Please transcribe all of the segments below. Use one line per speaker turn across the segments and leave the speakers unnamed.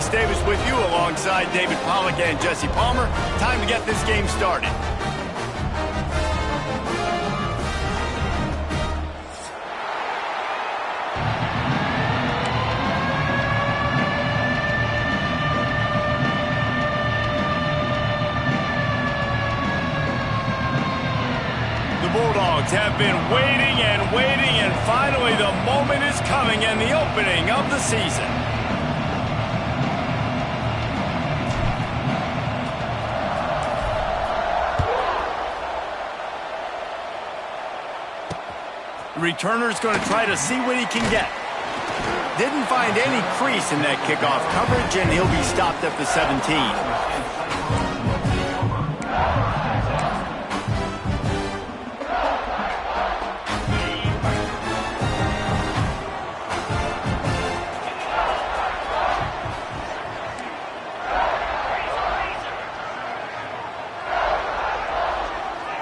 Chris Davis with you alongside David Pollack and Jesse Palmer. Time to get this game started. The Bulldogs have been waiting and finally the moment is coming and the opening of the season. The returner's going to try to see what he can get. Didn't find any crease in that kickoff coverage, and he'll be stopped at the 17.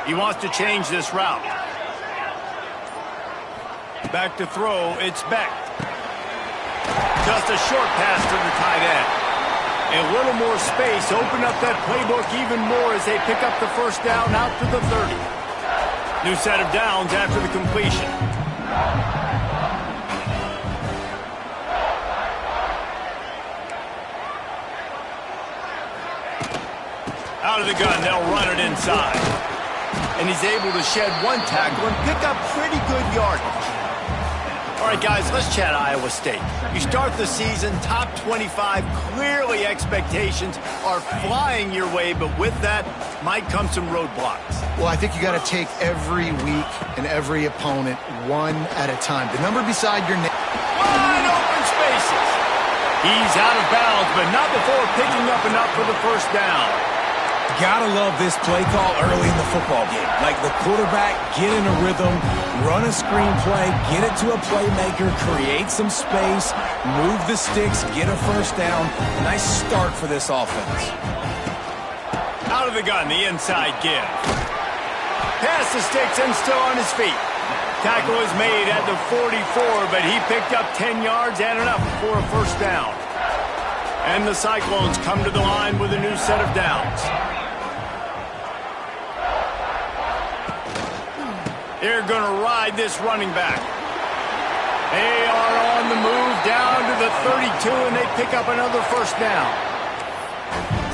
He wants to change this route. Back to throw, it's Beck. Just a short pass to the tight end. A little more space, open up that playbook even more as they pick up the first down out to the 30. New set of downs after the completion. Out of the gun, they'll run it inside. And he's able to shed one tackle and pick up pretty good yardage. All right, guys, let's chat Iowa State. You start the season, top 25. Clearly, expectations are flying your way, but with that might come some roadblocks.
Well, I think you got to take every week and every opponent one at a time. The number beside your name.
Wide open spaces. He's out of bounds, but not before picking up enough for the first down.
Gotta love this play call early in the football game. Like the quarterback, get in a rhythm, run a screen play, get it to a playmaker, create some space, move the sticks, get a first down. Nice start for this offense.
Out of the gun, the inside give. Pass the sticks and still on his feet. Tackle is made at the 44, but he picked up 10 yards and enough for a first down. And the Cyclones come to the line with a new set of downs. They're going to ride this running back. They are on the move down to the 32, and they pick up another first down.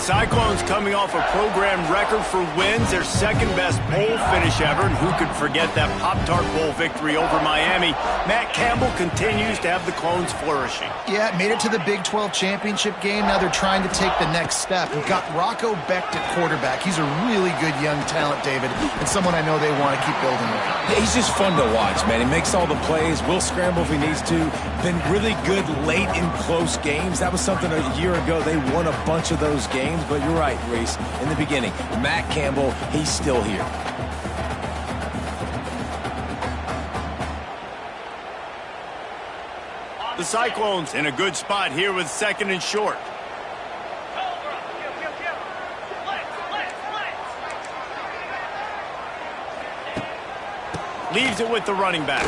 Cyclones coming off a program record for wins, their second-best bowl finish ever, and who could forget that Pop-Tart Bowl victory over Miami. Matt Campbell continues to have the Clones flourishing.
Yeah, made it to the Big 12 championship game. Now they're trying to take the next step. We've got Rocco Becht at quarterback. He's a really good young talent, David, and someone I know they want to keep building with.
He's just fun to watch, man. He makes all the plays, will scramble if he needs to. Been really good late in close games. That was something a year ago. They won a bunch of those games, but you're right, Reese. In the beginning, Matt Campbell, he's still here.
The Cyclones in a good spot here with second and short. Leaves it with the running back.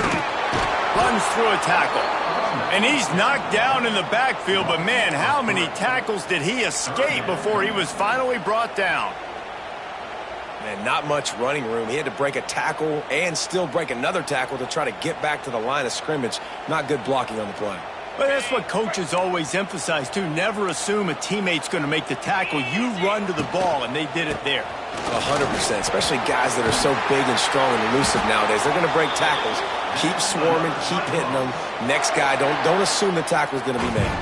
Runs through a tackle. And he's knocked down in the backfield, but man, how many tackles did he escape before he was finally brought down?
Man, not much running room. He had to break a tackle and still break another tackle to try to get back to the line of scrimmage. Not good blocking on the play.
But that's what coaches always emphasize, too. Never assume a teammate's going to make the tackle. You run to the ball, and they did it there.
100%, especially guys that are so big and strong and elusive nowadays. They're going to break tackles. Keep swarming, keep hitting them. Next guy, don't assume the tackle's going to be made.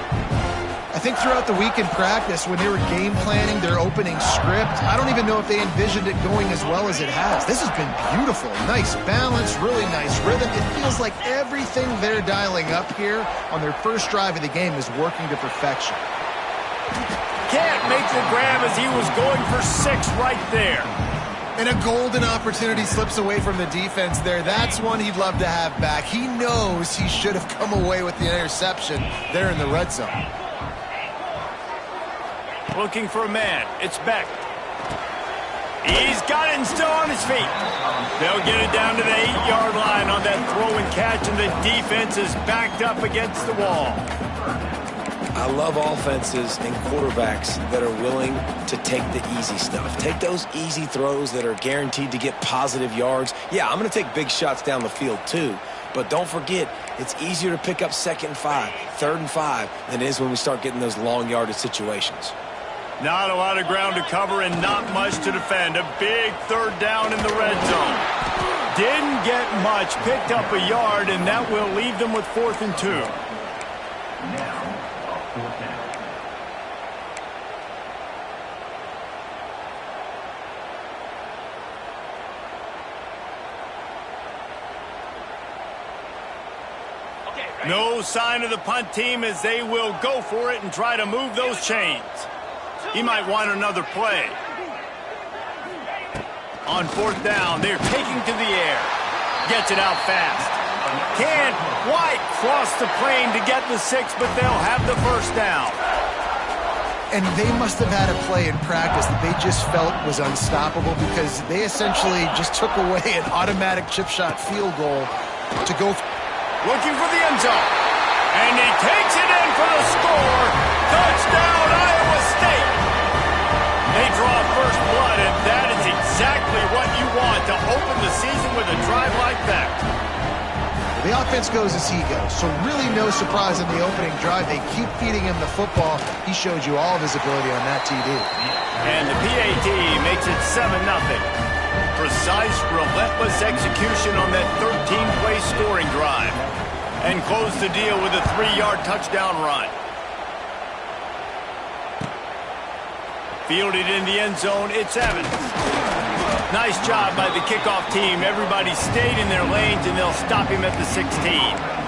I think throughout the week in practice, when they were game planning their opening script, I don't even know if they envisioned it going as well as it has. This has been beautiful. Nice balance, really nice rhythm. It feels like everything they're dialing up here on their first drive of the game is working to perfection.
Can't make the grab as he was going for 6 right there.
And a golden opportunity slips away from the defense there. That's one he'd love to have back. He knows he should have come away with the interception there in the red zone.
Looking for a man. It's Beck. He's got it and still on his feet. They'll get it down to the 8-yard line on that throw and catch, and the defense is backed up against the wall.
I love offenses and quarterbacks that are willing to take the easy stuff. Take those easy throws that are guaranteed to get positive yards. Yeah, I'm going to take big shots down the field too. But don't forget, it's easier to pick up 2nd and 5, 3rd and 5 than it is when we start getting those long yardage situations.
Not a lot of ground to cover and not much to defend. A big 3rd down in the red zone. Didn't get much, picked up a yard, and that will leave them with 4th and 2. No sign of the punt team as they will go for it and try to move those chains. He might want another play. On 4th down, they're taking to the air. Gets it out fast. Can't quite cross the plane to get the 6, but they'll have the 1st down.
And they must have had a play in practice that they just felt was unstoppable because they essentially just took away an automatic chip shot field goal to go.
Looking for the end zone. And he takes it in for the score. Touchdown, Iowa State. They draw first blood, and that is exactly what you want to open the season with a drive like that.
The offense goes as he goes, so really no surprise in the opening drive. They keep feeding him the football. He showed you all of his ability on that TD.
And the PAT makes it 7-0. Precise, relentless execution on that 13-play scoring drive. And close the deal with a 3-yard touchdown run. Fielded in the end zone, it's Evans. Nice job by the kickoff team. Everybody stayed in their lanes, and they'll stop him at the 16.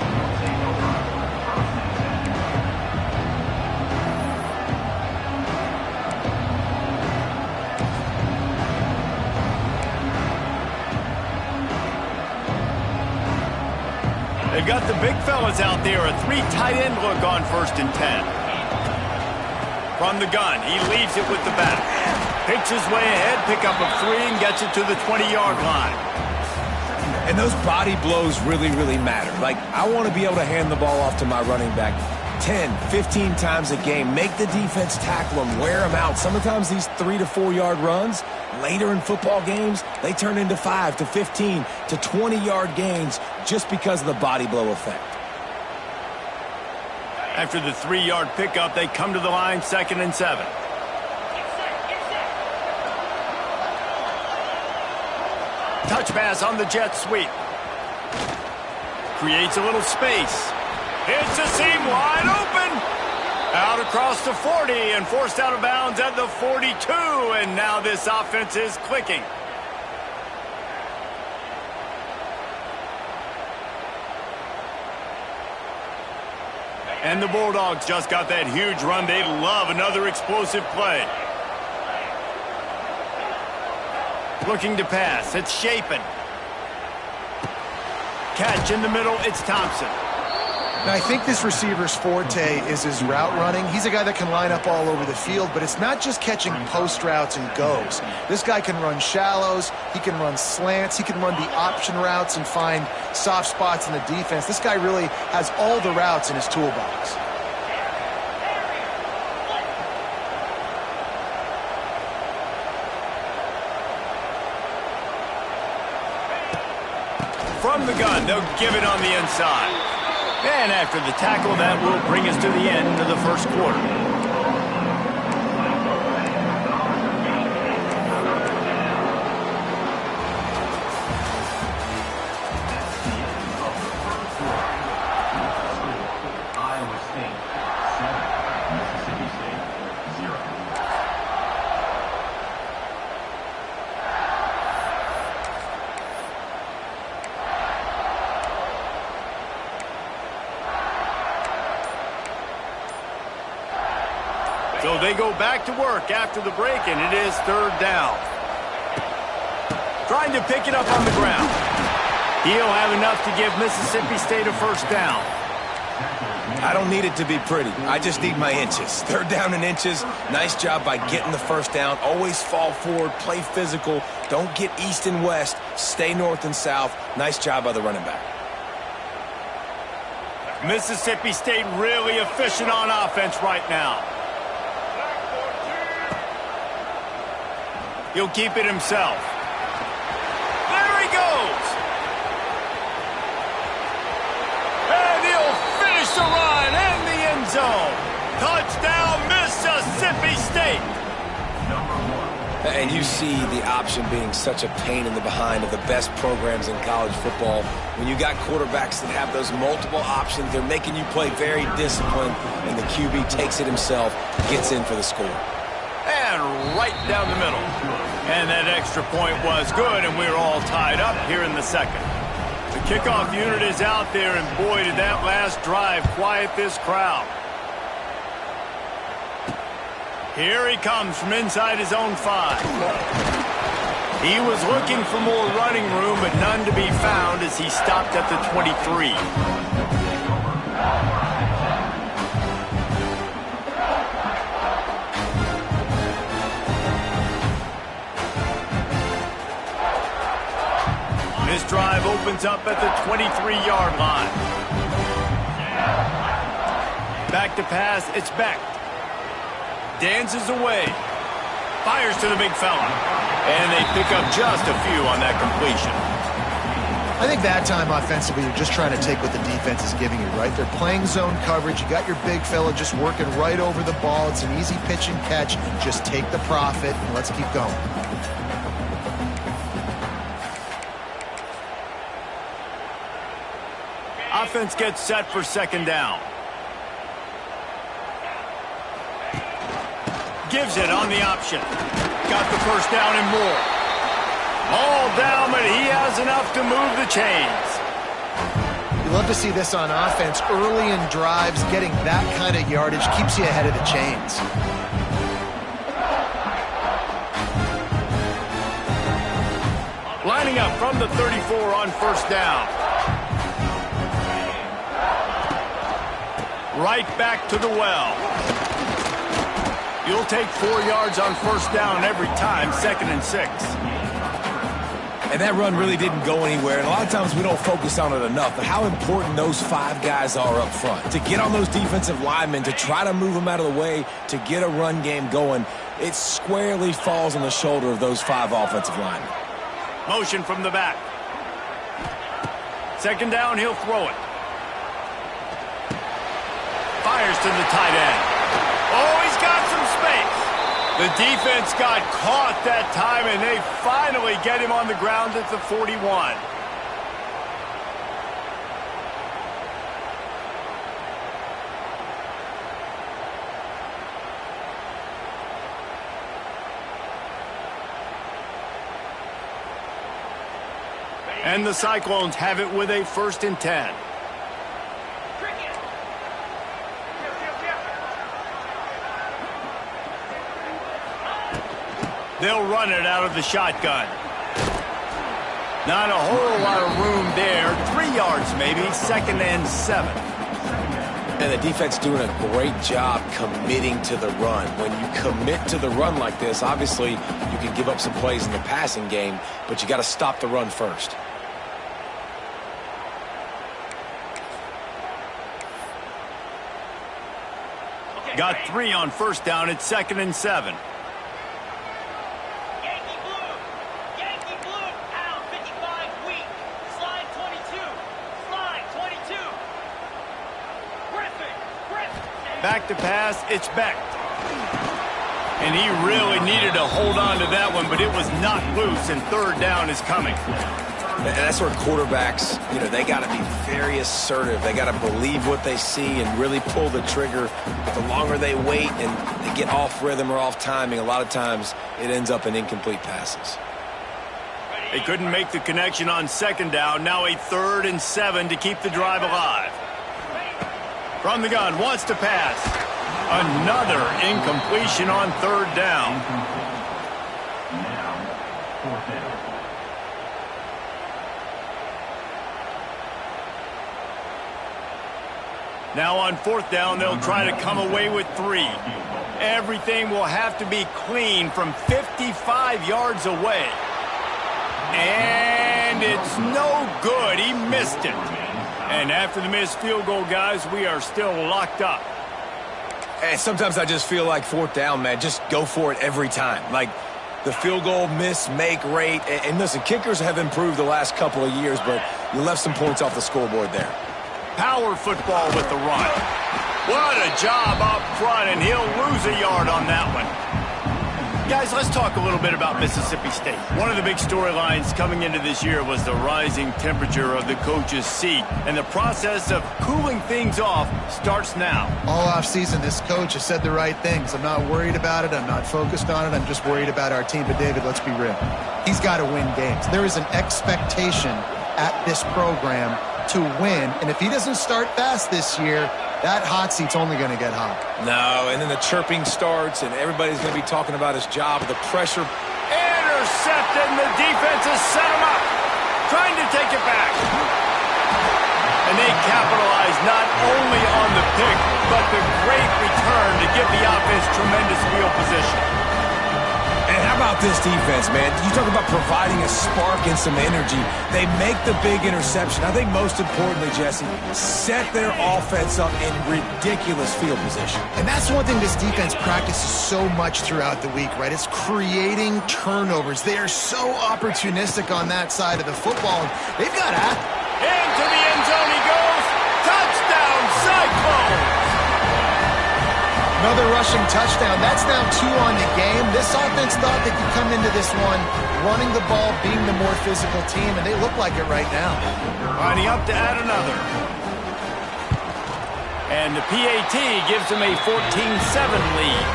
They've got the big fellas out there. A 3 tight end look on 1st and 10. From the gun, he leaves it with the back. Picks his way ahead, pick up a 3, and gets it to the 20-yard line.
And those body blows really, really matter. Like, I want to be able to hand the ball off to my running back 10, 15 times a game. Make the defense tackle them, wear them out. Sometimes these 3 to 4 yard runs, later in football games, they turn into 5 to 15 to 20-yard gains just because of the body blow effect.
After the 3-yard pickup, they come to the line, 2nd and 7. Touch pass on the jet sweep. Creates a little space. Hits a seam wide open. Out across the 40 and forced out of bounds at the 42. And now this offense is clicking. And the Bulldogs just got that huge run. They love another explosive play. Looking to pass. It's Shapen. Catch in the middle. It's Thompson.
Now, I think this receiver's forte is his route running. He's a guy that can line up all over the field, but it's not just catching post routes and goes. This guy can run shallows. He can run slants. He can run the option routes and find soft spots in the defense. This guy really has all the routes in his toolbox.
From the gun, they'll give it on the inside. And after the tackle, that will bring us to the end of the first quarter. So they go back to work after the break, and it is 3rd down. Trying to pick it up on the ground. He'll have enough to give Mississippi State a 1st down.
I don't need it to be pretty. I just need my inches. 3rd down and inches. Nice job by getting the 1st down. Always fall forward, play physical. Don't get east and west. Stay north and south. Nice job by the running back.
Mississippi State really efficient on offense right now. He'll keep it himself. There he goes. And he'll finish the run in the end zone. Touchdown, Mississippi State.
And you see the option being such a pain in the behind of the best programs in college football. When you got quarterbacks that have those multiple options, they're making you play very disciplined, and the QB takes it himself, gets in for the score.
And right down the middle. And that extra point was good, and we're all tied up here in the second. The kickoff unit is out there, and boy, did that last drive quiet this crowd. Here he comes from inside his own 5. He was looking for more running room, but none to be found as he stopped at the 23. This drive opens up at the 23-yard line. Back to pass, it's Beck. Dances away. Fires to the big fella. And they pick up just a few on that completion.
I think that time offensively, you're just trying to take what the defense is giving you, right? They're playing zone coverage. You got your big fella just working right over the ball. It's an easy pitch and catch. Just take the profit and let's keep going.
Offense gets set for second down. Gives it on the option. Got the first down and more. All down, but he has enough to move the chains.
You love to see this on offense. Early in drives, getting that kind of yardage keeps you ahead of the chains.
Lining up from the 34 on first down. Right back to the well. You'll take 4 yards on first down every time, 2nd and 6.
And that run really didn't go anywhere, and a lot of times we don't focus on it enough, but how important those 5 guys are up front. To get on those defensive linemen, to try to move them out of the way, to get a run game going, it squarely falls on the shoulder of those 5 offensive linemen.
Motion from the back. Second down, he'll throw it. Fires to the tight end. Oh, he's got some space. The defense got caught that time, and they finally get him on the ground at the 41. And the Cyclones have it with a 1st and 10. They'll run it out of the shotgun. Not a whole lot of room there. 3 yards maybe, 2nd and 7.
And the defense doing a great job committing to the run. When you commit to the run like this, obviously you can give up some plays in the passing game, but you got to stop the run first.
Got 3 on first down. It's 2nd and 7. Back to pass, it's Beck. And he really needed to hold on to that one, but it was not loose, and 3rd down is coming.
And that's where quarterbacks, they got to be very assertive. They got to believe what they see and really pull the trigger. But the longer they wait and they get off rhythm or off timing, a lot of times it ends up in incomplete passes.
They couldn't make the connection on 2nd down. Now a 3rd and 7 to keep the drive alive. From the gun, wants to pass. Another incompletion on 3rd down. Now on 4th down, they'll try to come away with 3. Everything will have to be clean from 55 yards away. And it's no good. He missed it. And after the missed field goal, guys, we are still locked up.
And sometimes I just feel like fourth down, man, just go for it every time. Like the field goal miss-make rate. And listen, kickers have improved the last couple of years, but you left some points off the scoreboard there.
Power football with the run. What a job up front, and he'll lose a yard on that one. Guys, let's talk a little bit about Mississippi State. One of the big storylines coming into this year was the rising temperature of the coach's seat, and the process of cooling things off starts now.
All offseason, this coach has said the right things. I'm not worried about it. I'm not focused on it. I'm just worried about our team. But, David, let's be real. He's got to win games. There is an expectation at this program to win, and if he doesn't start fast this year, that hot seat's only going to get hot.
No, and then the chirping starts, and everybody's going to be talking about his job, the pressure.
Intercepted, and the defense has set him up, trying to take it back. And they capitalize not only on the pick, but the great return to give the offense tremendous field position.
And how about this defense, man? You talk about providing a spark and some energy. They make the big interception. I think most importantly, Jesse, set their offense up in ridiculous field position.
And that's one thing this defense practices so much throughout the week, right? It's creating turnovers. They are so opportunistic on that side of the football. They've got
into the end zone he goes. Touchdown, Cyclones!
Another rushing touchdown. That's now 2 on the game. This offense thought they could come into this one running the ball, being the more physical team, and they look like it right now.
Lining up to add another. And the PAT gives them a 14-7 lead.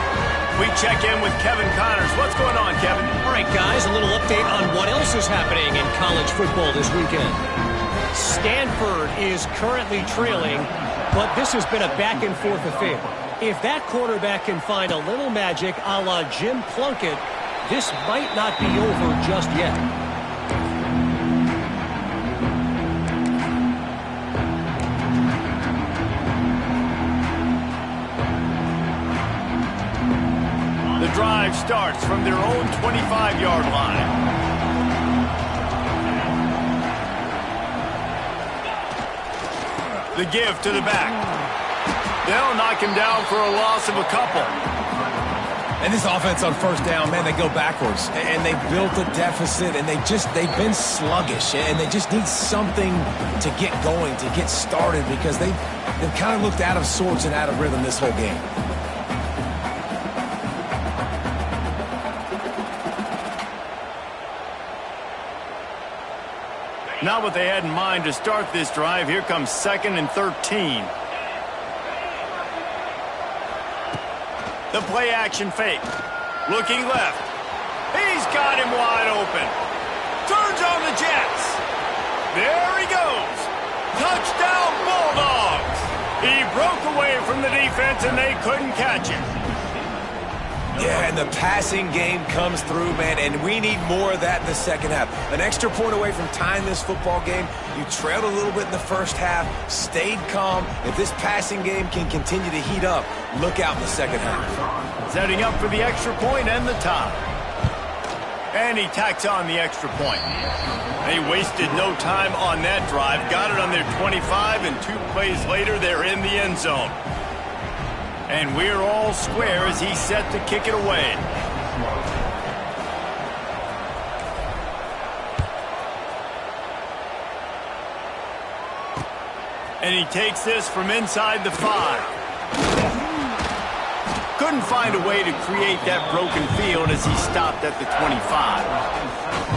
We check in with Kevin Connors. What's going on, Kevin?
All right, guys, a little update on what else is happening in college football this weekend. Stanford is currently trailing, but this has been a back-and-forth affair. If that quarterback can find a little magic a la Jim Plunkett, this might not be over just yet.
The drive starts from their own 25-yard line. The give to the back. They'll knock him down for a loss of a couple.
And this offense on first down, man, they go backwards. And they built a deficit, and they've been sluggish. And they just need something to get going, to get started, because they've kind of looked out of sorts and out of rhythm this whole game.
Not what they had in mind to start this drive. Here comes 2nd and 13. The play action fake. Looking left. He's got him wide open. Turns on the Jets. There he goes. Touchdown Bulldogs. He broke away from the defense and they couldn't catch him.
Yeah, and the passing game comes through, man, and we need more of that in the second half. An extra point away from tying this football game. You trailed a little bit in the first half, stayed calm. If this passing game can continue to heat up, look out in the second half.
Setting up for the extra point and the tie. And he tacks on the extra point. They wasted no time on that drive. Got it on their 25, and 2 plays later, they're in the end zone. And we're all square as he's set to kick it away. And he takes this from inside the 5. Couldn't find a way to create that broken field as he stopped at the 25.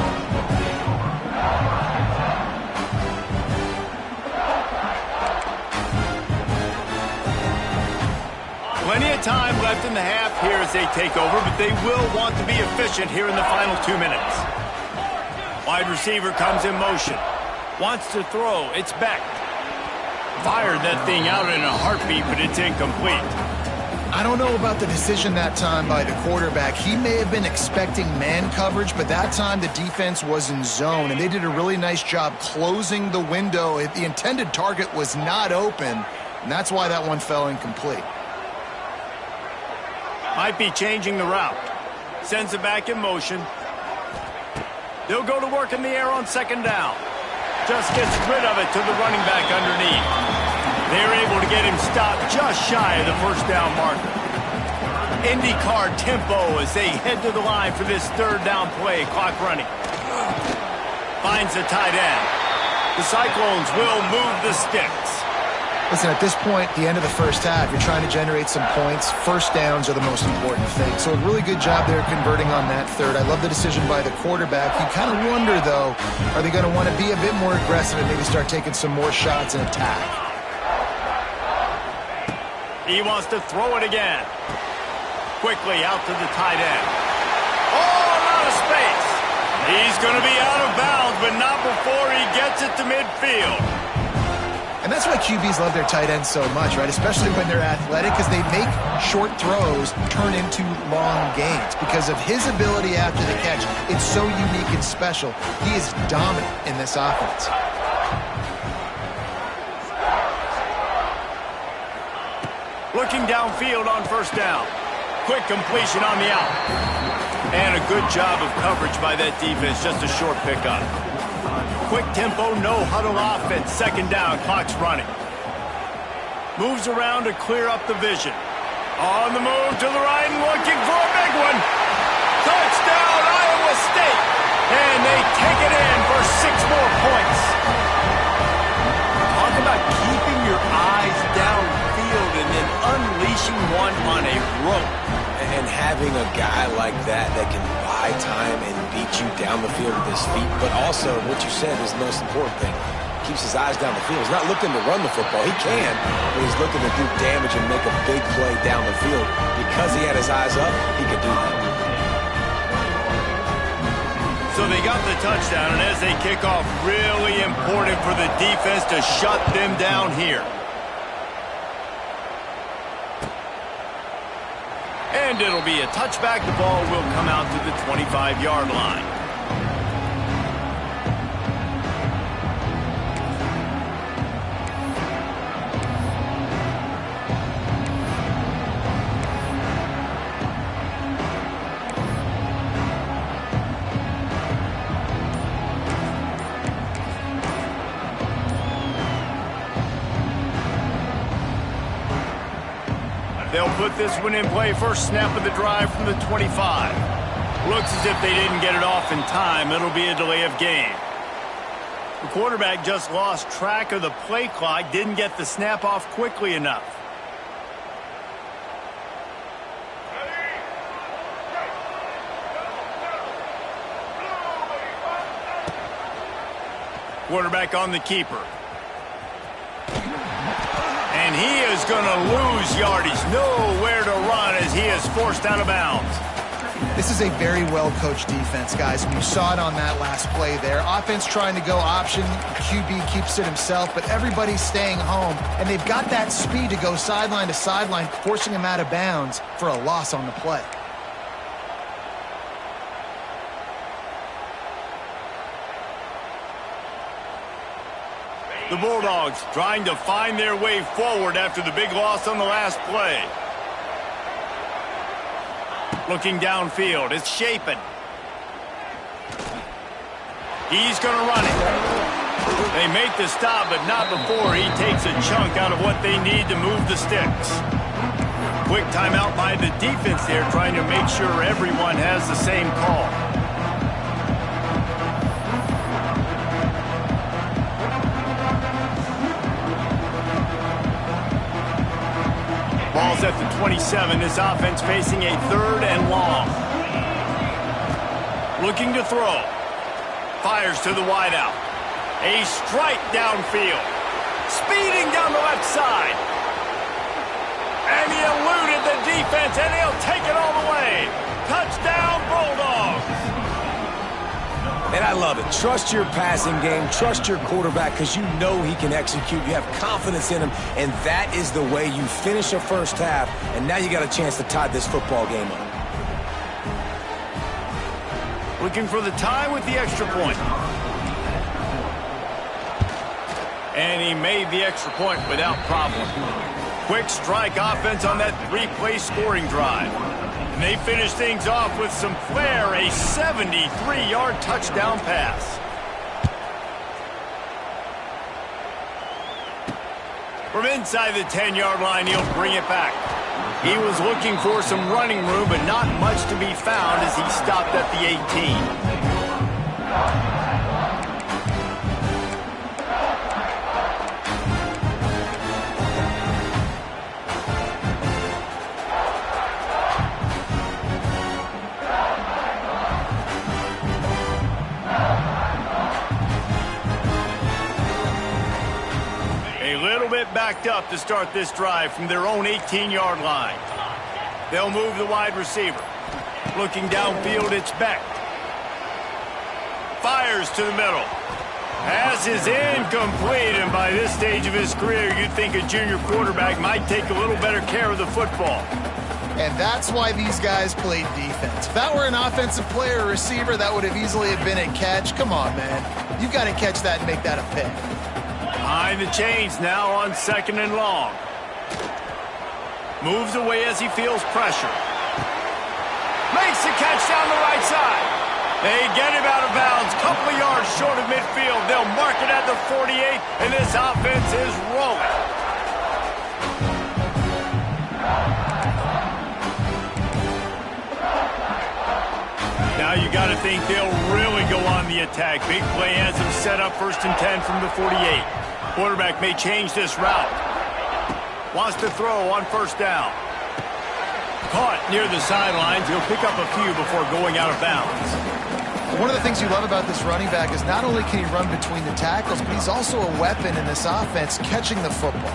Plenty of time left in the half here as they take over, but they will want to be efficient here in the final 2 minutes. Wide receiver comes in motion. Wants to throw. It's Beck. Fired that thing out in a heartbeat, but it's incomplete.
I don't know about the decision that time by the quarterback. He may have been expecting man coverage, but that time the defense was in zone, and they did a really nice job closing the window. If the intended target was not open, and that's why that one fell incomplete.
Might be changing the route. Sends it back in motion. They'll go to work in the air on 2nd down. Just gets rid of it to the running back underneath. They're able to get him stopped just shy of the first down marker. IndyCar tempo as they head to the line for this third down play. Clock running. Finds the tight end. The Cyclones will move the sticks.
Listen, at this point, the end of the first half, you're trying to generate some points. First downs are the most important thing. So a really good job there converting on that third. I love the decision by the quarterback. You kind of wonder, though, are they going to want to be a bit more aggressive and maybe start taking some more shots and attack?
He wants to throw it again. Quickly out to the tight end. Oh, out of space. He's going to be out of bounds, but not before he gets it to midfield.
And that's why QBs love their tight ends so much, right? Especially when they're athletic, because they make short throws turn into long gains. Because of his ability after the catch, it's so unique and special. He is dominant in this offense.
Looking downfield on first down. Quick completion on the out. And a good job of coverage by that defense. Just a short pickup. Quick tempo, no huddle offense. Second down, clock's running. Moves around to clear up the vision. On the move to the right and looking for a big one. Touchdown, Iowa State. And they take it in for 6 more points. Talk about keeping your eyes downfield and then unleashing one on a rope.
And having a guy like that that can buy time and beat you down the field with his feet, but also what you said is the most important thing. Keeps his eyes down the field. He's not looking to run the football. He can, but he's looking to do damage and make a big play down the field. Because he had his eyes up, he could do that.
So they got the touchdown, and as they kick off, really important for the defense to shut them down here. And it'll be a touchback. The ball will come out to the 25-yard line. They'll put this one in play. First snap of the drive from the 25. Looks as if they didn't get it off in time. It'll be a delay of game. The quarterback just lost track of the play clock. Didn't get the snap off quickly enough. Quarterback on the keeper. And he is going to lose yardage. Nowhere to run as he is forced out of bounds.
This is a very well-coached defense, guys. And you saw it on that last play there. Offense trying to go option. QB keeps it himself, but everybody's staying home. And they've got that speed to go sideline to sideline, forcing him out of bounds for a loss on the play.
The Bulldogs trying to find their way forward after the big loss on the last play. Looking downfield, it's Shapen. He's going to run it. They make the stop, but not before he takes a chunk out of what they need to move the sticks. Quick timeout by the defense there, trying to make sure everyone has the same call. Ball's at the 27. This offense facing a third and long. Looking to throw. Fires to the wideout. A strike downfield. Speeding down the left side. And he eluded the defense, and he'll take it all the way. Touchdown, Bulldogs.
And I love it. Trust your passing game. Trust your quarterback because you know he can execute. You have confidence in him, and that is the way you finish a first half, and now you got a chance to tie this football game up.
Looking for the tie with the extra point. And he made the extra point without problem. Quick strike offense on that 3-play scoring drive. And they finish things off with some flair, a 73-yard touchdown pass. From inside the 10-yard line, he'll bring it back. He was looking for some running room, but not much to be found as he stopped at the 18. Backed up to start this drive from their own 18-yard line. They'll move the wide receiver. Looking downfield, it's Beck. Fires to the middle. Pass is incomplete, and by this stage of his career, you'd think a junior quarterback might take a little better care of the football.
And that's why these guys played defense. If that were an offensive player or receiver, that would have easily have been a catch. Come on, man. You've got to catch that and make that a pick.
Behind the chains now on 2nd and long. Moves away as he feels pressure. Makes the catch down the right side. They get him out of bounds. Couple of yards short of midfield. They'll mark it at the 48, and this offense is rolling. Now you got to think they'll really go on the attack. Big play has them set up 1st and 10 from the 48. Quarterback may change this route. Wants to throw on 1st down. Caught near the sidelines. He'll pick up a few before going out of bounds.
One of the things you love about this running back is not only can he run between the tackles, but he's also a weapon in this offense catching the football.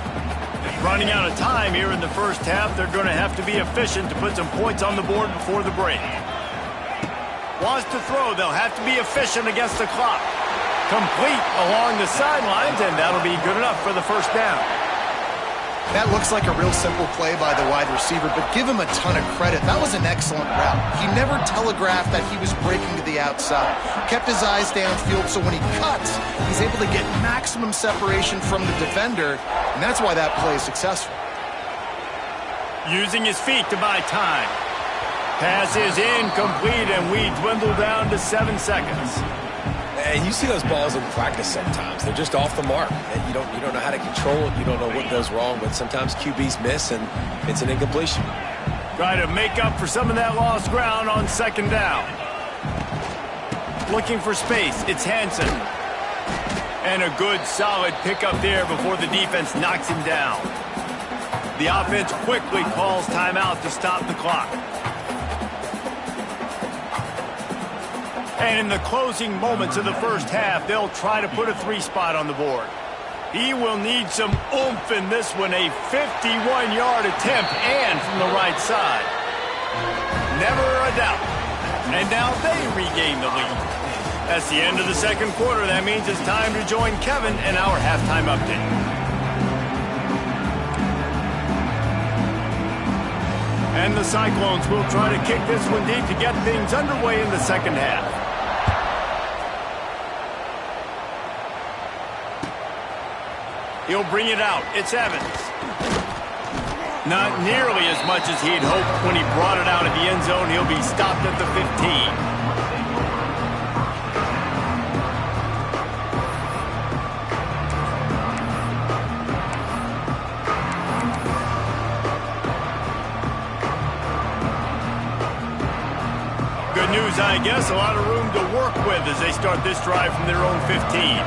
Running out of time here in the first half. They're going to have to be efficient to put some points on the board before the break. Wants to throw. They'll have to be efficient against the clock. Complete along the sidelines, and that'll be good enough for the 1st down.
That looks like a real simple play by the wide receiver, but give him a ton of credit. That was an excellent route. He never telegraphed that he was breaking to the outside. Kept his eyes downfield, so when he cuts, he's able to get maximum separation from the defender, and that's why that play is successful.
Using his feet to buy time. Pass is incomplete, and we dwindle down to 7 seconds.
And you see those balls in practice sometimes. They're just off the mark. And you don't know how to control it. You don't know what goes wrong, but sometimes QBs miss, and it's an incompletion.
Try to make up for some of that lost ground on 2nd down. Looking for space. It's Hansen. And a good, solid pickup there before the defense knocks him down. The offense quickly calls timeout to stop the clock. And in the closing moments of the first half, they'll try to put a 3 spot on the board. He will need some oomph in this one, a 51-yard attempt and from the right side. Never a doubt. And now they regain the lead. That's the end of the 2nd quarter. That means it's time to join Kevin in our halftime update. And the Cyclones will try to kick this one deep to get things underway in the 2nd half. He'll bring it out. It's Evans. Not nearly as much as he'd hoped when he brought it out of the end zone. He'll be stopped at the 15. Good news, I guess. A lot of room to work with as they start this drive from their own 15.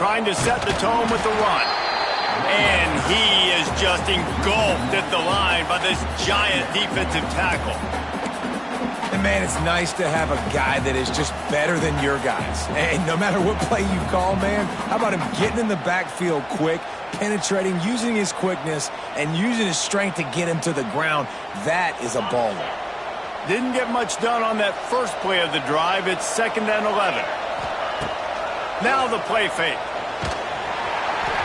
Trying to set the tone with the run. And he is just engulfed at the line by this giant defensive tackle.
And, man, it's nice to have a guy that is just better than your guys. And no matter what play you call, man, how about him getting in the backfield quick, penetrating, using his quickness, and using his strength to get him to the ground. That is a baller.
Didn't get much done on that first play of the drive. It's 2nd and 11. Now the play fake.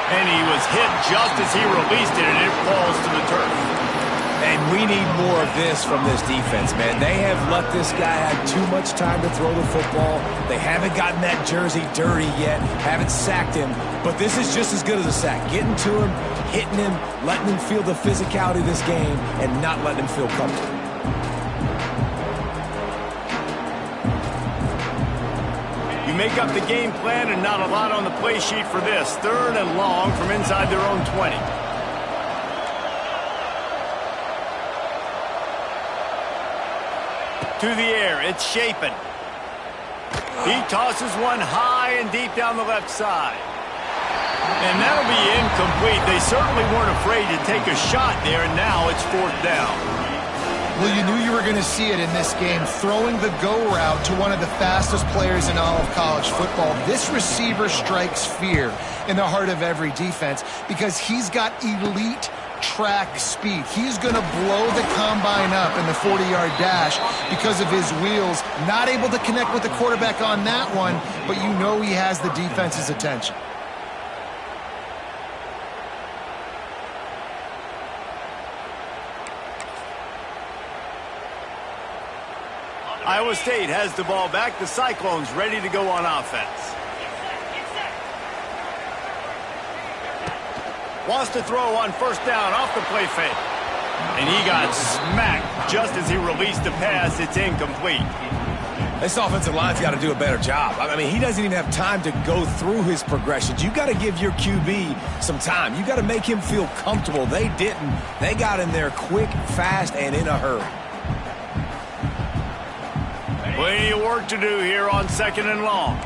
And he was hit just as he released it, and it falls to the turf.
And we need more of this from this defense, man. They have let this guy have too much time to throw the football. They haven't gotten that jersey dirty yet, haven't sacked him. But this is just as good as a sack. Getting to him, hitting him, letting him feel the physicality of this game, and not letting him feel comfortable.
You make up the game plan and not a lot on the play sheet for this. 3rd and long from inside their own 20. To the air, it's Shapen. He tosses one high and deep down the left side. And that'll be incomplete. They certainly weren't afraid to take a shot there, and now it's 4th down.
Well, you knew you were going to see it in this game, throwing the go route to one of the fastest players in all of college football. This receiver strikes fear in the heart of every defense because he's got elite track speed. He's going to blow the combine up in the 40-yard dash because of his wheels. Not able to connect with the quarterback on that one, but you know he has the defense's attention.
Iowa State has the ball back. The Cyclones ready to go on offense. Wants to throw on 1st down off the play fake. And he got smacked just as he released the pass. It's incomplete.
This offensive line's got to do a better job. I mean, he doesn't even have time to go through his progressions. You got to give your QB some time. You got to make him feel comfortable. They didn't. They got in there quick, fast, and in a hurry.
Plenty of work to do here on 2nd and long.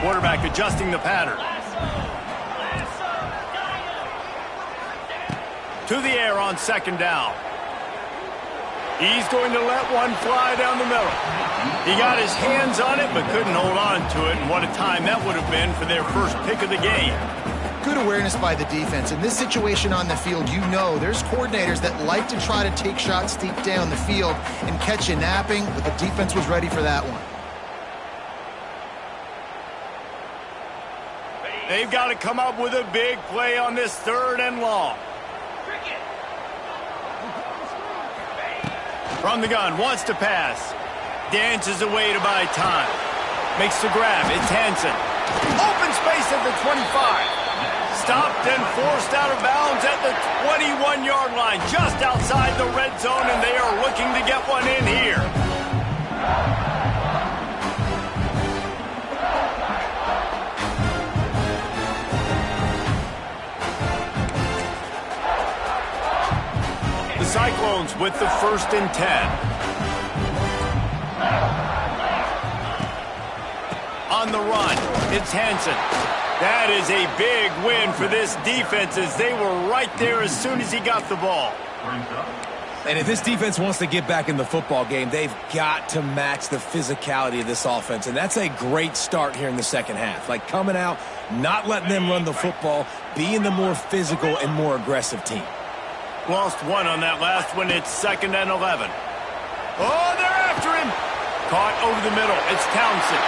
Quarterback adjusting the pattern. To the air on 2nd down. He's going to let one fly down the middle. He got his hands on it, but couldn't hold on to it. And what a time that would have been for their first pick of the game.
Good awareness by the defense. In this situation on the field, you know there's coordinators that like to try to take shots deep down the field and catch you napping, but the defense was ready for that one.
They've got to come up with a big play on this 3rd and long. From the gun, wants to pass. Dances away to buy time. Makes the grab. It's Hansen. Open space at the 25. Stopped and forced out of bounds at the 21-yard line, just outside the red zone, and they are looking to get one in here. The Cyclones with the 1st and 10. On the run, it's Hansen. That is a big win for this defense as they were right there as soon as he got the ball.
And if this defense wants to get back in the football game, they've got to match the physicality of this offense. And that's a great start here in the 2nd half. Like coming out, not letting them run the football, being the more physical and more aggressive team.
Lost one on that last one. It's 2nd and 11. Oh, they're after him. Caught over the middle. It's Townsend.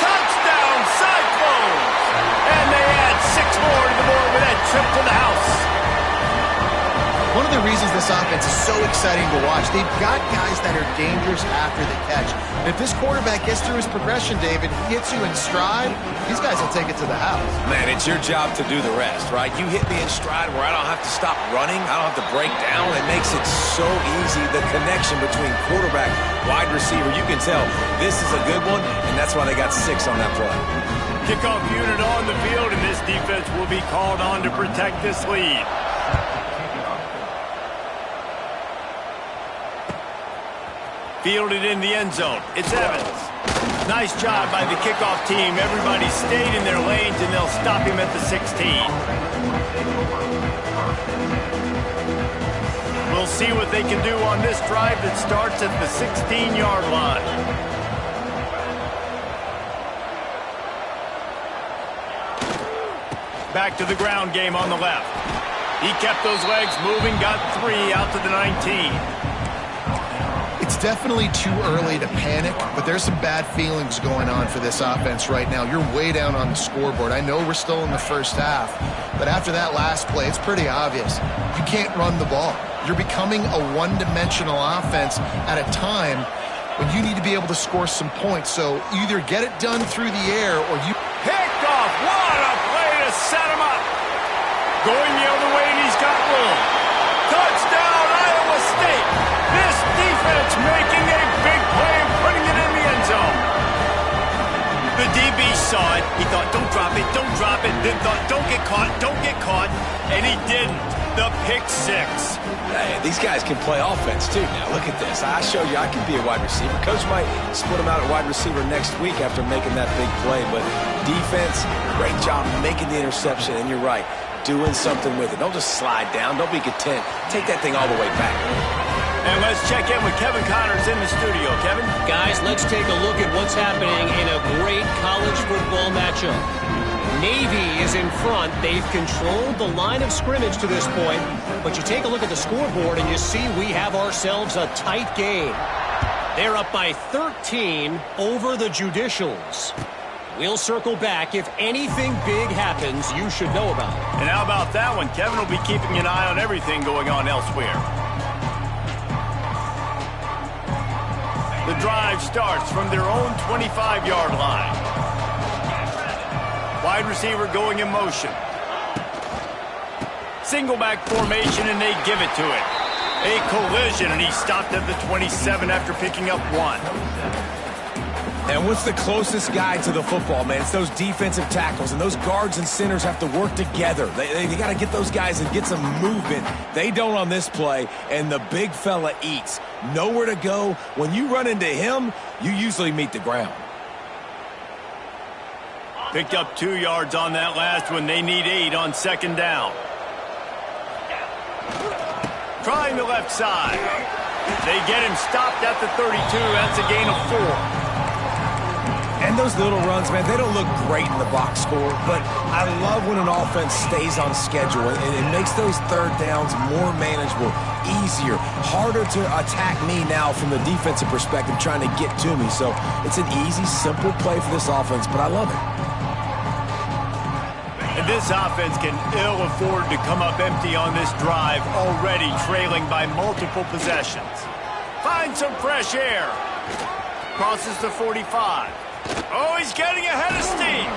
Touchdown, Cyclones! And they add 6 more to the board with that trip to the house.
One of the reasons this offense is so exciting to watch, they've got guys that are dangerous after the catch. And if this quarterback gets through his progression, David, he hits you in stride, these guys will take it to the house.
Man, it's your job to do the rest, right? You hit me in stride where I don't have to stop running. I don't have to break down. It makes it so easy, the connection between quarterback, wide receiver. You can tell this is a good one, and that's why they got 6 on that play.
Kickoff unit on the field, and this defense will be called on to protect this lead. Fielded in the end zone. It's Evans. Nice job by the kickoff team. Everybody stayed in their lanes, and they'll stop him at the 16. We'll see what they can do on this drive that starts at the 16-yard line. Back to the ground game on the left. He kept those legs moving, got 3 out to the 19.
It's definitely too early to panic, but there's some bad feelings going on for this offense right now. You're way down on the scoreboard. I know we're still in the first half, but after that last play, it's pretty obvious. You can't run the ball. You're becoming a one-dimensional offense at a time when you need to be able to score some points. So either get it done through the air or you...
Picked off. What a play to set him up. Going the other way, and he's got room. Touchdown, Iowa State. This defense making a big play and putting it in the end zone. DB saw it. He thought, don't drop it, don't drop it. Then thought, don't get caught. And he didn't. The pick six.
Hey, these guys can play offense, too. Now, look at this. I showed you I can be a wide receiver. Coach might split him out at wide receiver next week after making that big play. But defense, great job making the interception. And you're right, doing something with it. Don't just slide down. Don't be content. Take that thing all the way back.
And let's check in with Kevin Connors in the studio. Kevin?
Guys, let's take a look at what's happening in a great college football matchup. Navy is in front. They've controlled the line of scrimmage to this point. But you take a look at the scoreboard and you see we have ourselves a tight game. They're up by 13 over the Judicials. We'll circle back. If anything big happens, you should know about it.
And how about that one? Kevin will be keeping an eye on everything going on elsewhere. The drive starts from their own 25-yard line. Wide receiver going in motion. Single back formation, and they give it to it. A collision, and he stopped at the 27 after picking up one.
And what's the closest guy to the football, man? It's those defensive tackles, and those guards and centers have to work together. They got to get those guys and get some movement. They don't on this play, and the big fella eats. Nowhere to go. When you run into him, you usually meet the ground.
Picked up 2 yards on that last one. They need 8 on second down. Trying the left side. They get him stopped at the 32. That's a gain of 4.
And those little runs, man, they don't look great in the box score, but I love when an offense stays on schedule, and it makes those third downs more manageable, easier, harder to attack me now from the defensive perspective trying to get to me. So it's an easy, simple play for this offense, but I love it.
And this offense can ill afford to come up empty on this drive, already trailing by multiple possessions. Find some fresh air. Crosses the 45. Oh, he's getting ahead of steam.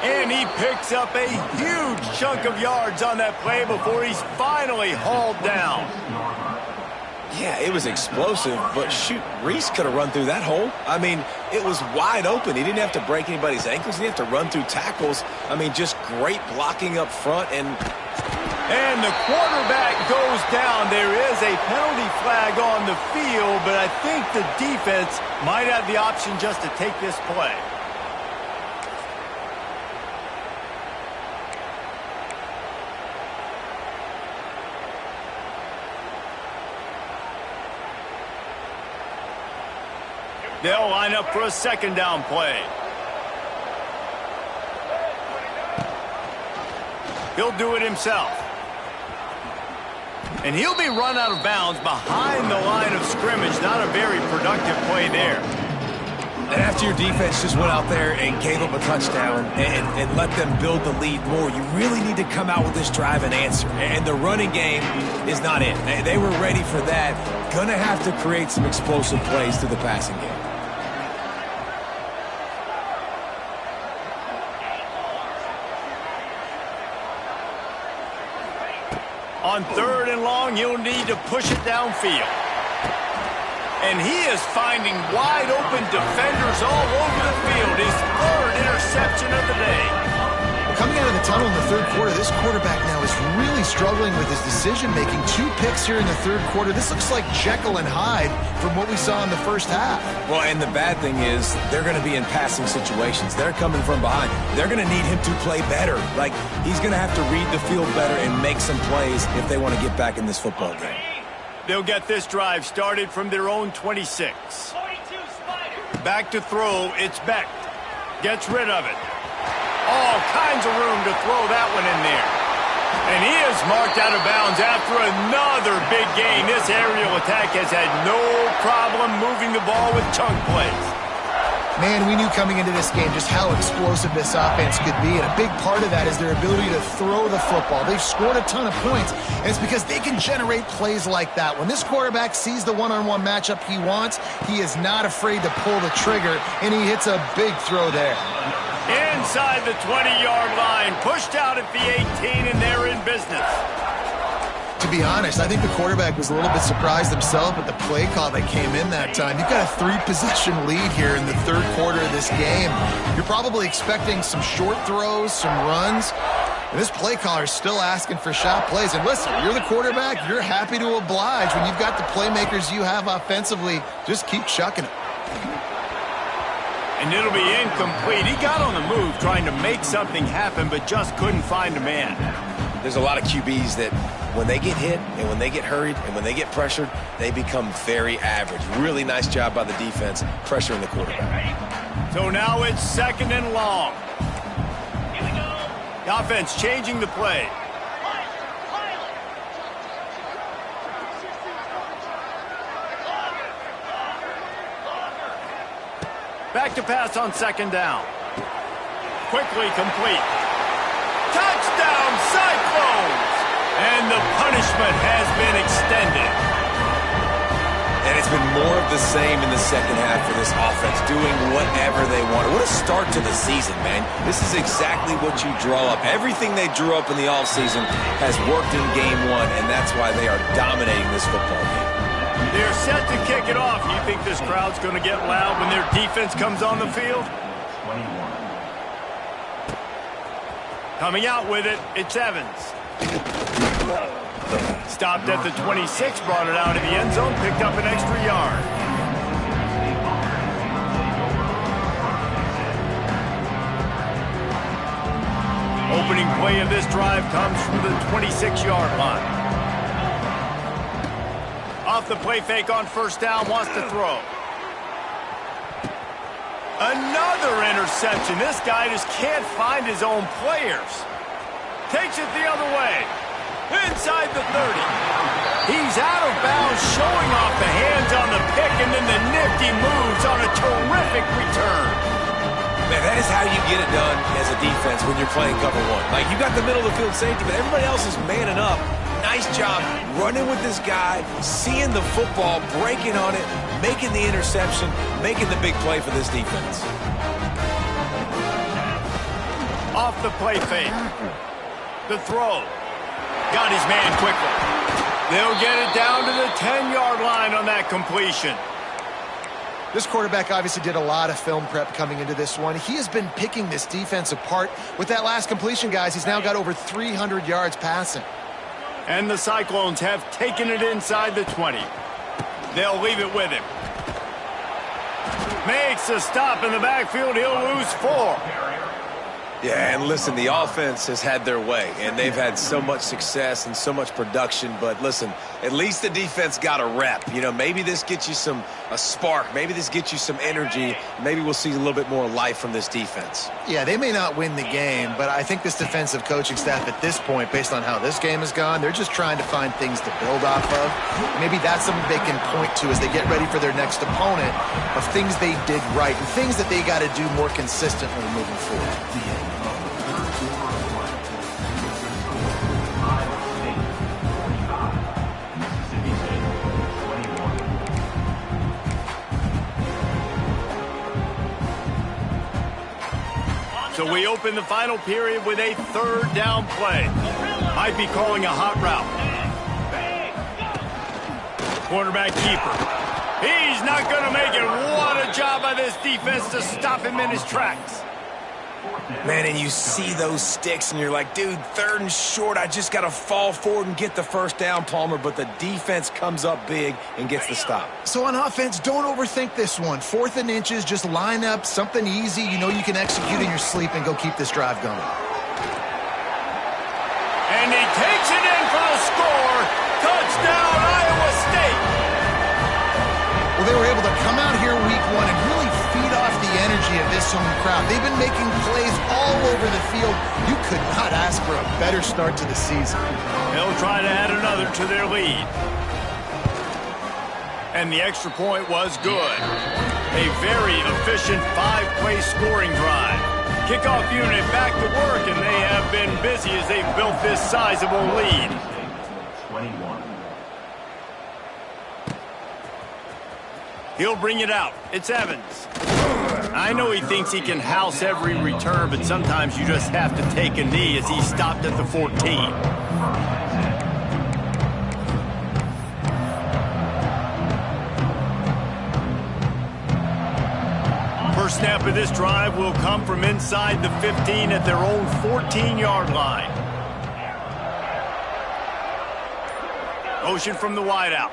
And he picks up a huge chunk of yards on that play before he's finally hauled down.
Yeah, it was explosive, but shoot, Reese could have run through that hole. I mean, it was wide open. He didn't have to break anybody's ankles. He didn't have to run through tackles. I mean, just great blocking up front.
And the quarterback goes down. There is a penalty flag on the field, but I think the defense might have the option just to take this play. They'll line up for a second down play. He'll do it himself. And he'll be run out of bounds behind the line of scrimmage. Not a very productive play there.
And after your defense just went out there and gave up a touchdown and let them build the lead more, you really need to come out with this drive and answer. And the running game is not it. They were ready for that. Gonna have to create some explosive plays through the passing game.
On third and long, he'll need to push it downfield. And he is finding wide open defenders all over the field. His third interception of the day.
Coming out of the tunnel in the third quarter, this quarterback now is really struggling with his decision-making. 2 picks here in the third quarter. This looks like Jekyll and Hyde from what we saw in the first half.
Well, and the bad thing is they're going to be in passing situations. They're coming from behind. They're going to need him to play better. Like, he's going to have to read the field better and make some plays if they want to get back in this football game.
They'll get this drive started from their own 26. Back to throw, it's Beck. Gets rid of it. All kinds of room to throw that one in there. And he is marked out of bounds after another big gain. This aerial attack has had no problem moving the ball with chunk plays.
Man, we knew coming into this game just how explosive this offense could be, and a big part of that is their ability to throw the football. They've scored a ton of points, and it's because they can generate plays like that. When this quarterback sees the one-on-one matchup he wants, he is not afraid to pull the trigger, and he hits a big throw there.
Inside the 20-yard line, pushed out at the 18, and they're in business.
To to be honest, I think the quarterback was a little bit surprised himself at the play call that came in that time. You've got a 3-possession lead here in the third quarter of this game. You're probably expecting some short throws, some runs. And this play caller is still asking for shot plays. And listen, you're the quarterback. You're happy to oblige. When you've got the playmakers you have offensively, just keep chucking it.
And it'll be incomplete. He got on the move trying to make something happen, but just couldn't find a man.
There's a lot of QBs that when they get hit and when they get hurried and when they get pressured, they become very average. Really nice job by the defense pressuring the quarterback.
So now it's 2nd and long. The offense changing the play. Back to pass on 2nd down. Quickly complete. Touchdown, Cyclones! And the punishment has been extended.
And it's been more of the same in the second half for this offense, doing whatever they want. What a start to the season, man. This is exactly what you draw up. Everything they drew up in the offseason has worked in game one, and that's why they are dominating this football game.
They're set to kick it off. You think this crowd's going to get loud when their defense comes on the field? Coming out with it, it's Evans. Stopped at the 26, brought it out of the end zone, picked up an extra yard. Opening play of this drive comes from the 26-yard line. Off the play fake on 1st down, wants to throw. Another interception. This guy just can't find his own players. Takes it the other way. Inside the 30. He's out of bounds, showing off the hands on the pick, and then the nifty moves on a terrific return.
Man, that is how you get it done as a defense when you're playing cover one. Like, you got the middle of the field safety, but everybody else is manning up. Nice job running with this guy, seeing the football, breaking on it, making the interception, making the big play for this defense.
Off the play fake. The throw. Got his man quickly. They'll get it down to the 10-yard line on that completion.
This quarterback obviously did a lot of film prep coming into this one. He has been picking this defense apart. With that last completion, guys, he's now got over 300 yards passing.
And the Cyclones have taken it inside the 20. They'll leave it with him. Makes a stop in the backfield. He'll lose 4.
Yeah, and listen, the offense has had their way, and they've had so much success and so much production. But listen, at least the defense got a rep. You know, maybe this gets you a spark. Maybe this gets you some energy. Maybe we'll see a little bit more life from this defense.
Yeah, they may not win the game, but I think this defensive coaching staff at this point, based on how this game has gone, they're just trying to find things to build off of. Maybe that's something they can point to as they get ready for their next opponent, of things they did right and things that they got to do more consistently moving forward.
So we open the final period with a 3rd down play. Might be calling a hot route. Quarterback keeper. He's not going to make it. What a job by this defense to stop him in his tracks.
Man, and you see those sticks, and you're like, dude, 3rd and short. I just got to fall forward and get the 1st down, Palmer. But the defense comes up big and gets the stop.
So on offense, don't overthink this one. 4th and inches, just line up something easy. You know you can execute in your sleep and go keep this drive going.
And he takes it in for the score. Touchdown, Iowa State.
Well, they were able to come out here week 1 and really feed off the energy of this home crowd. They've been making plays all over the field. You could not ask for a better start to the season.
They'll try to add another to their lead. And the extra point was good. A very efficient 5-play scoring drive. Kickoff unit back to work, and they have been busy as they've built this sizable lead.
21.
He'll bring it out. It's Evans. I know he thinks he can house every return, but sometimes you just have to take a knee as he stopped at the 14. First snap of this drive will come from inside the 15 at their own 14-yard line. Motion from the wideout.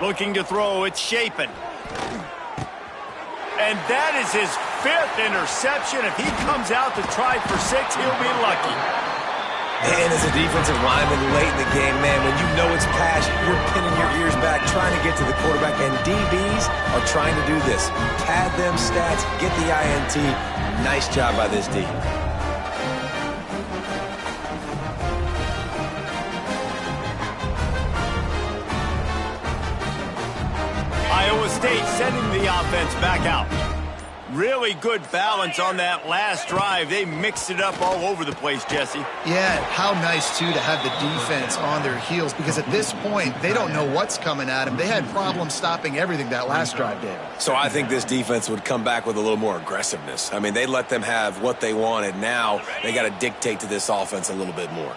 Looking to throw, it's Shapen. And that is his 5th interception. If he comes out to try for 6, he'll be lucky.
And as a defensive lineman late in the game, man, when you know it's passion, you're pinning your ears back, trying to get to the quarterback, and DBs are trying to do this. Pad them stats, get the INT. Nice job by this D.
Iowa State sending the offense back out. Really good balance on that last drive. They mixed it up all over the place, Jesse.
Yeah, how nice, too, to have the defense on their heels, because at this point, they don't know what's coming at them. They had problems stopping everything that last drive, David.
So I think this defense would come back with a little more aggressiveness. I mean, they let them have what they wanted. Now they got to dictate to this offense a little bit more.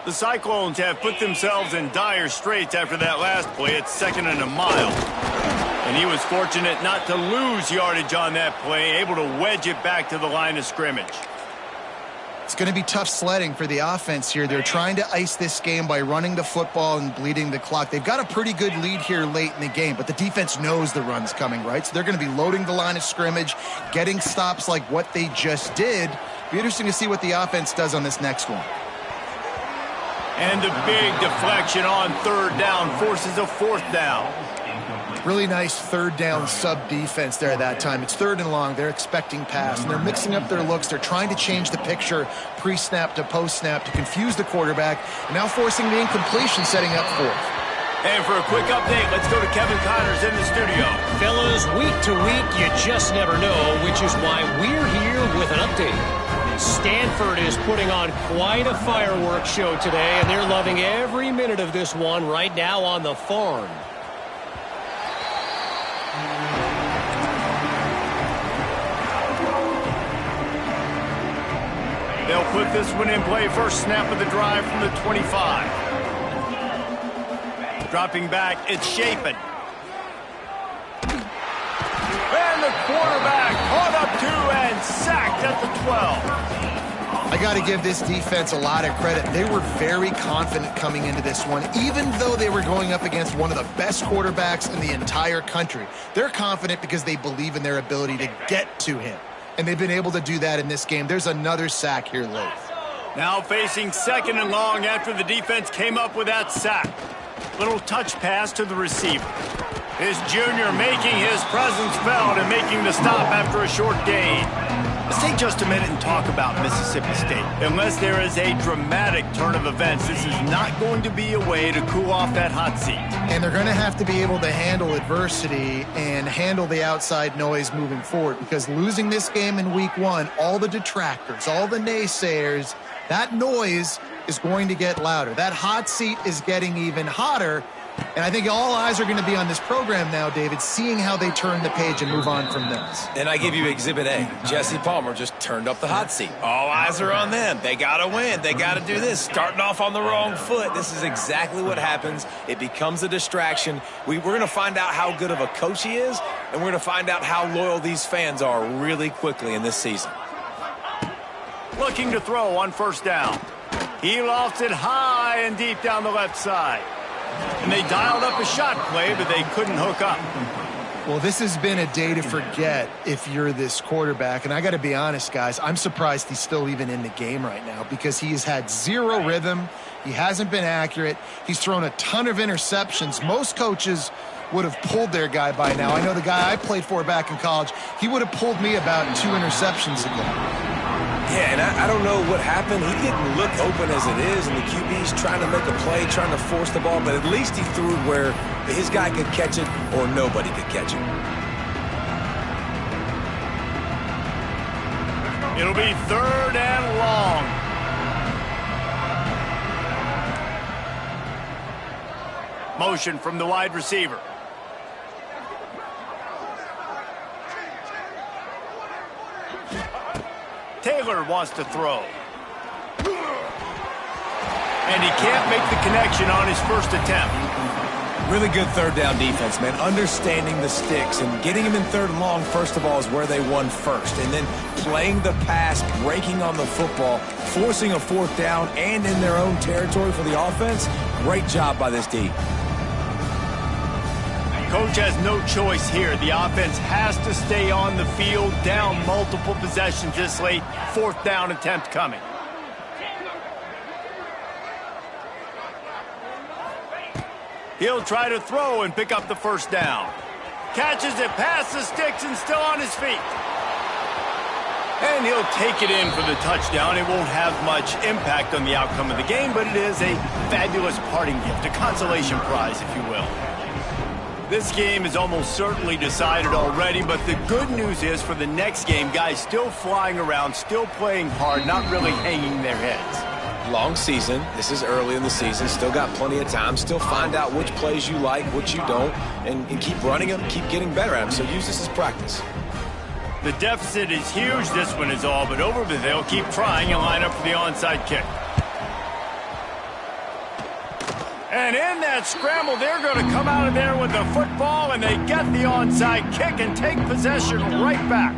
The Cyclones have put themselves in dire straits after that last play. It's 2nd and a mile. And he was fortunate not to lose yardage on that play, able to wedge it back to the line of scrimmage.
It's going to be tough sledding for the offense here. They're trying to ice this game by running the football and bleeding the clock. They've got a pretty good lead here late in the game, but the defense knows the run's coming, right? So they're going to be loading the line of scrimmage, getting stops like what they just did. Be interesting to see what the offense does on this next one.
And the big deflection on 3rd down forces a 4th down.
Really nice 3rd down sub-defense there that time. It's 3rd and long. They're expecting pass, and they're mixing up their looks. They're trying to change the picture pre-snap to post-snap to confuse the quarterback, and now forcing the incompletion, setting up 4th.
And for a quick update, let's go to Kevin Connors in the studio.
Fellas, week to week, you just never know, which is why we're here with an update. Stanford is putting on quite a fireworks show today, and they're loving every minute of this one right now on the farm.
They'll put this one in play. First snap of the drive from the 25. Dropping back, it's Shapen. And the quarterback caught up to and sacked at the 12.
I got to give this defense a lot of credit. They were very confident coming into this one, even though they were going up against one of the best quarterbacks in the entire country. They're confident because they believe in their ability to get to him. And they've been able to do that in this game. There's another sack here late.
Now facing 2nd and long after the defense came up with that sack. Little touch pass to the receiver. His junior making his presence felt and making the stop after a short gain. Let's take just a minute and talk about Mississippi State. Unless there is a dramatic turn of events, this is not going to be a way to cool off that hot seat.
And they're going to have to be able to handle adversity and handle the outside noise moving forward, because losing this game in week 1, all the detractors, all the naysayers, that noise is going to get louder. That hot seat is getting even hotter. And I think all eyes are going to be on this program now, David, seeing how they turn the page and move on from this.
And I give you Exhibit A. Jesse Palmer just turned up the hot seat. All eyes are on them. They got to win. They got to do this. Starting off on the wrong foot. This is exactly what happens. It becomes a distraction. We're going to find out how good of a coach he is, and we're going to find out how loyal these fans are really quickly in this season.
Looking to throw on 1st down. He lofts it high and deep down the left side. And they dialed up a shot play, but they couldn't hook up.
Well, this has been a day to forget if you're this quarterback. And I got to be honest, guys, I'm surprised he's still even in the game right now, because he has had zero rhythm. He hasn't been accurate. He's thrown a ton of interceptions. Most coaches would have pulled their guy by now. I know the guy I played for back in college, he would have pulled me about 2 interceptions ago.
Yeah, and I don't know what happened. He didn't look open as it is, and the QB's trying to make a play, trying to force the ball, but at least he threw it where his guy could catch it or nobody could catch it.
It'll be 3rd and long. Motion from the wide receiver. Taylor wants to throw. And he can't make the connection on his first attempt.
Really good third down defense, man. Understanding the sticks and getting them in third and long, first of all, is where they won first. And then playing the pass, breaking on the football, forcing a fourth down, and in their own territory for the offense. Great job by this D.
Coach has no choice here. The offense has to stay on the field, down multiple possessions this late. Fourth down attempt coming. He'll try to throw and pick up the first down. Catches it past the sticks and still on his feet. And he'll take it in for the touchdown. It won't have much impact on the outcome of the game, but it is a fabulous parting gift, a consolation prize, if you will. This game is almost certainly decided already, but the good news is for the next game, guys still flying around, still playing hard, not really hanging their heads.
Long season. This is early in the season. Still got plenty of time. Still find out which plays you like, which you don't, and keep running them, keep getting better at them. So use this as practice.
The deficit is huge, this one is all, but over, they'll keep trying and line up for the onside kick. And in that scramble, they're going to come out of there with the football, and they get the onside kick and take possession right back.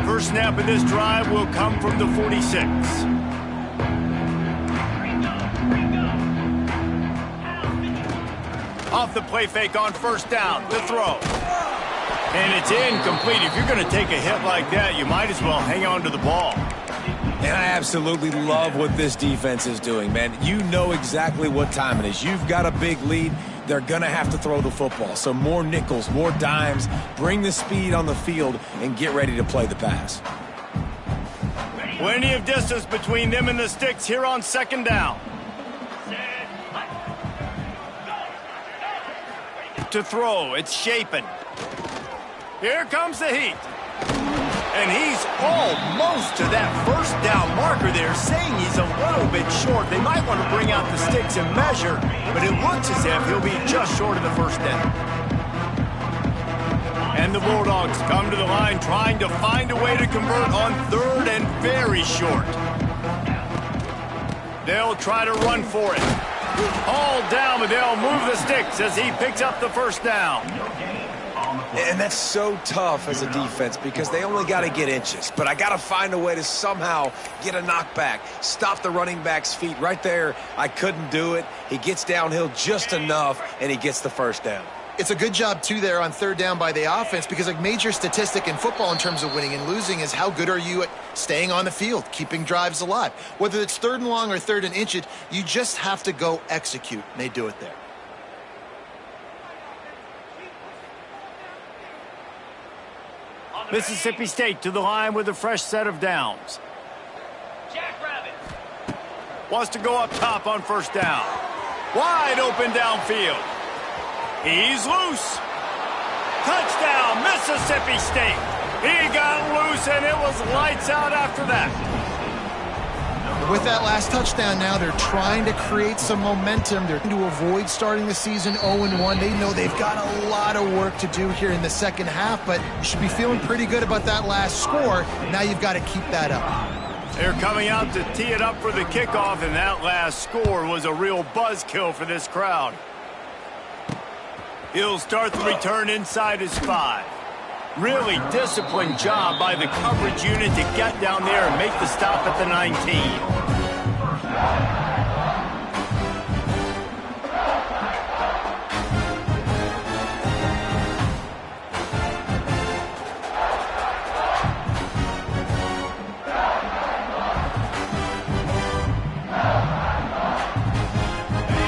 First snap of this drive will come from the 46. Off the play fake on first down, the throw. And it's incomplete. If you're going to take a hit like that, you might as well hang on to the ball.
And I absolutely love what this defense is doing, man. You know exactly what time it is. You've got a big lead. They're going to have to throw the football. So more nickels, more dimes, bring the speed on the field, and get ready to play the pass.
Plenty of distance between them and the sticks here on second down. To throw, it's Shapen. Here comes the heat. And he's almost to that first down marker there, saying he's a little bit short. They might want to bring out the sticks and measure, but it looks as if he'll be just short of the first down. And the Bulldogs come to the line trying to find a way to convert on third and very short. They'll try to run for it. All down, but they'll move the sticks as he picks up the first down.
And that's so tough as a defense because they only got to get inches. But I got to find a way to somehow get a knockback, stop the running back's feet. Right there, I couldn't do it. He gets downhill just enough, and he gets the first down.
It's a good job, too, there on third down by the offense because a major statistic in football in terms of winning and losing is how good are you at staying on the field, keeping drives alive. Whether it's third and long or third and inch, you just have to go execute, and they do it there.
Mississippi State to the line with a fresh set of downs. Wants to go up top on first down. Wide open downfield. He's loose. Touchdown, Mississippi State. He got loose, and it was lights out after that.
With that last touchdown now, they're trying to create some momentum. They're trying to avoid starting the season 0-1. They know they've got a lot of work to do here in the second half, but you should be feeling pretty good about that last score. Now you've got to keep that up.
They're coming out to tee it up for the kickoff, and that last score was a real buzzkill for this crowd. He'll start the return inside his 5. Really disciplined job by the coverage unit to get down there and make the stop at the 19.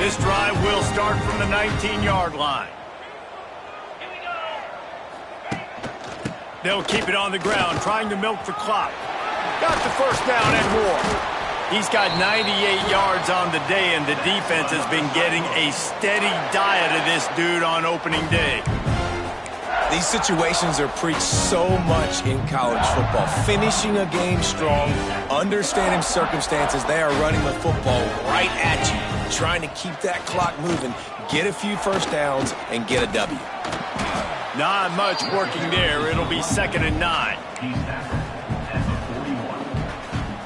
This drive will start from the 19-yard line. They'll keep it on the ground, trying to milk the clock. Got the first down and more. He's got 98 yards on the day, and the defense has been getting a steady diet of this dude on opening day.
These situations are preached so much in college football. Finishing a game strong, understanding circumstances. They are running the football right at you, trying to keep that clock moving, get a few first downs, and get a W.
Not much working there. It'll be 2nd and 9.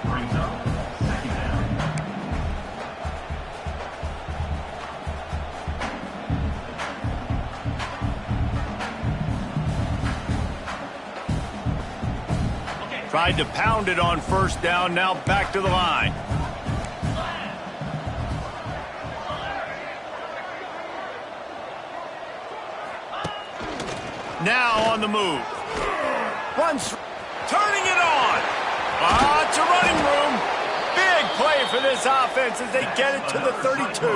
Brings up second down.
Tried to pound it on first down, now back to the line. Now on the move. Runs, turning it on. Lots of running room. Big play for this offense as they get it to the 32.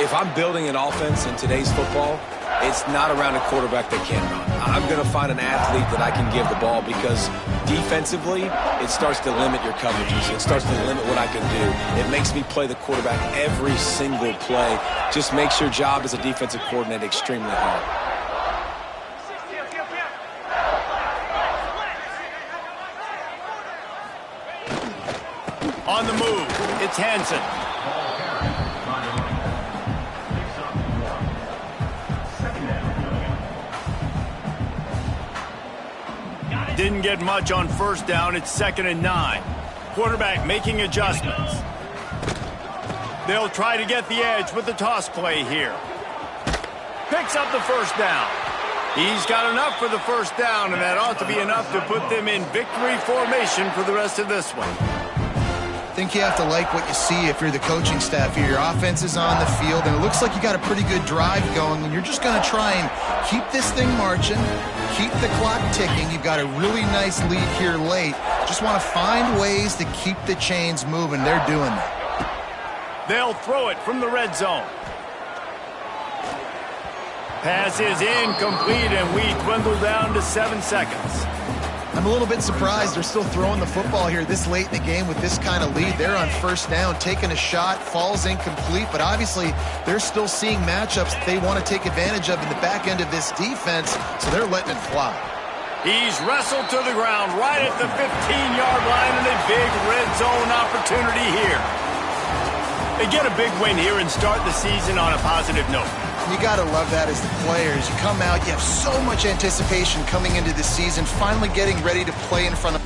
If I'm building an offense in today's football, it's not around a quarterback that can't run. I'm going to find an athlete that I can give the ball because defensively, it starts to limit your coverages. It starts to limit what I can do. It makes me play the quarterback every single play. Just makes your job as a defensive coordinator extremely hard.
On the move, it's Hansen. Didn't get much on first down. It's 2nd and 9. Quarterback making adjustments. They'll try to get the edge with the toss play here. Picks up the first down. He's got enough for the first down, and that ought to be enough to put them in victory formation for the rest of this one.
I think you have to like what you see if you're the coaching staff here. Your offense is on the field, and it looks like you got a pretty good drive going, and you're just going to try and keep this thing marching, keep the clock ticking. You've got a really nice lead here late. Just want to find ways to keep the chains moving. They're doing that.
They'll throw it from the red zone. Pass is incomplete, and we dwindle down to 7 seconds.
I'm a little bit surprised they're still throwing the football here this late in the game with this kind of lead. They're on first down, taking a shot, falls incomplete, but obviously they're still seeing matchups that they want to take advantage of in the back end of this defense, so they're letting it fly.
He's wrestled to the ground right at the 15-yard line, and a big red zone opportunity here. They get a big win here and start the season on a positive note.
You got to love that as the players. You come out, you have so much anticipation coming into the season, finally getting ready to play in front of